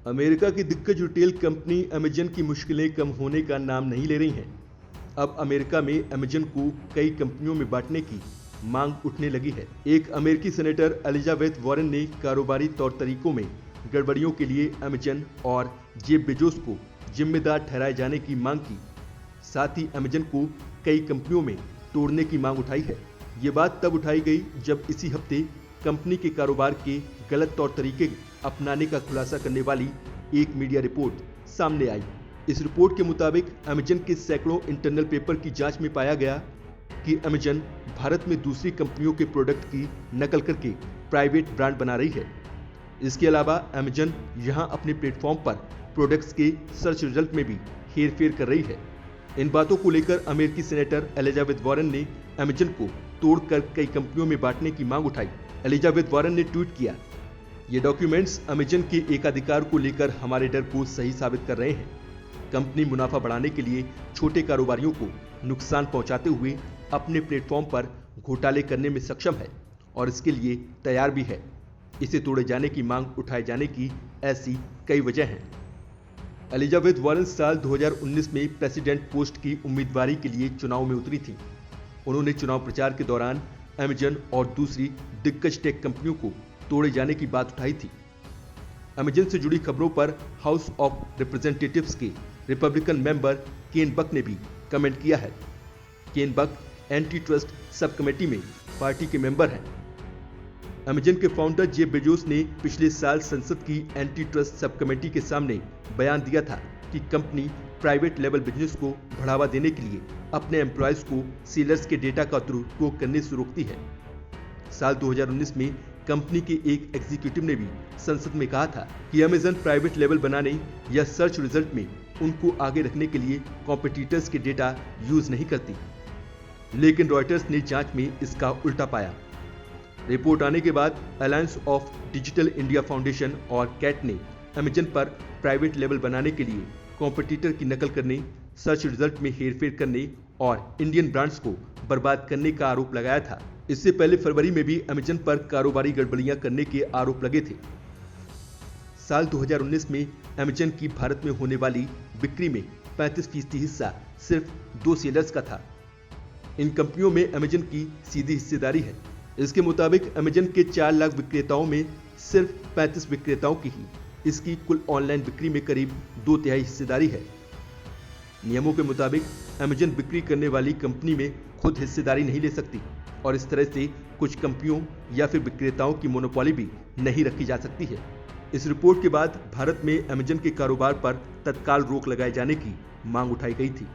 America की दिग्गज retail company Amazon की मुश्किलें कम होने का नाम नहीं ले रही हैं। अब अमेरिका में अमेजन को कई कंपनियों में बांटने की मांग उठने लगी है। एक अमेरिकी सेनेटर एलिजाबेथ वॉरेन ने कारोबारी तौर तरीकों में गड़बड़ियों के लिए अमेजन और जेफ बेजोस को जिम्मेदार ठहराए जाने की मांग की। साथ ही अमेजन को कई कंपनियों में तोड़ने की मांग उठाई है। ये बात तब उठाई गई जब इसी हफ्ते कंपनी के कारोबार के गलत तौर तरीके अपनाने का खुलासा करने वाली एक मीडिया रिपोर्ट सामने आई। इस रिपोर्ट के मुताबिक अमेजन के सैकड़ों इंटरनल पेपर की जांच में पाया गया कि अमेजन भारत में दूसरी कंपनियों के प्रोडक्ट की नकल करके प्राइवेट ब्रांड बना रही है। इसके अलावा अमेजन यहां अपने प्लेटफॉर्म पर प्रोडक्ट्स के सर्च रिजल्ट में भी हेरफेर कर रही है। इन बातों को लेकर अमेरिकी सेनेटर एलिजाबेथ वॉरेन ने अमेजन को तोड़कर कई कंपनियों में बांटने की मांग उठाई। एलिजाबेथ वॉरेन ने ट्वीट किया, ये डॉक्यूमेंट्स अमेजन के एकाधिकार को लेकर हमारे डर को सही साबित कर रहे हैं। कंपनी मुनाफा बढ़ाने के लिए छोटे कारोबारियों को नुकसान पहुंचाते हुए अपने प्लेटफॉर्म पर घोटाले करने में सक्षम है और इसके लिए तैयार भी है। इसे तोड़े जाने की मांग उठाए जाने की ऐसी कई वजह हैं। एलिजाबेथ वॉरेन साल 2019 में प्रेसिडेंट पोस्ट की उम्मीदवारी के लिए चुनाव में उतरी थी। उन्होंने चुनाव प्रचार के दौरान अमेजन और दूसरी दिग्गज टेक कंपनियों को तोड़े जाने की बात उठाई थी। अमेजन से जुड़ी खबरों पर हाउस ऑफ रिप्रेजेंटेटिव्स के रिपब्लिकन मेंबर केन बक ने भी कमेंट किया है। केन बक एंटी ट्रस्ट सब कमेटी में पार्टी के मेंबर हैं। अमेजन के फाउंडर जेफ बेजोस ने पिछले साल संसद की एंटी ट्रस्ट सब कमेटी के सामने बयान दिया था कि कंपनी प्राइवेट लेवल बिजनेस को बढ़ावा देने के लिए अपने एम्प्लॉयज को सेलर्स के डेटा का दुरुपयोग करने से रोकती है। साल 2019 में कंपनी के एक एग्जीक्यूटिव ने भी संसद में कहा था कि अमेजन प्राइवेट लेवल बनाने या सर्च रिजल्ट में उनको आगे रखने के लिए कॉम्पिटिटर्स के डेटा यूज नहीं करती। लेकिन रॉयटर्स ने जांच में इसका उल्टा पाया। रिपोर्ट आने के बाद alliance of digital India foundation और कैट ने अमेजन पर प्राइवेट लेवल बनाने के लिए कॉम्पिटिटर की नकल करने, सर्च रिजल्ट में हेरफेर करने और इंडियन ब्रांड्स को बर्बाद करने का आरोप लगाया था। इससे पहले फरवरी में भी अमेजन पर कारोबारी गड़बड़ियां करने के आरोप लगे थे। साल 2019 में अमेजन की भारत में होने वाली बिक्री में 35% हिस्सा सिर्फ 2 सेलर्स का था। इन कंपनियों में अमेजन की सीधी हिस्सेदारी है। इसके मुताबिक अमेजन के 4 लाख विक्रेताओं में सिर्फ 35 विक्रेताओं की ही इसकी कुल ऑनलाइन बिक्री में करीब 2/3 हिस्सेदारी है। नियमों के मुताबिक अमेजन बिक्री करने वाली कंपनी में खुद हिस्सेदारी नहीं ले सकती और इस तरह से कुछ कंपनियों या फिर विक्रेताओं की मोनोपोली भी नहीं रखी जा सकती है। इस रिपोर्ट के बाद भारत में अमेजन के कारोबार पर तत्काल रोक लगाए जाने की मांग उठाई गई थी।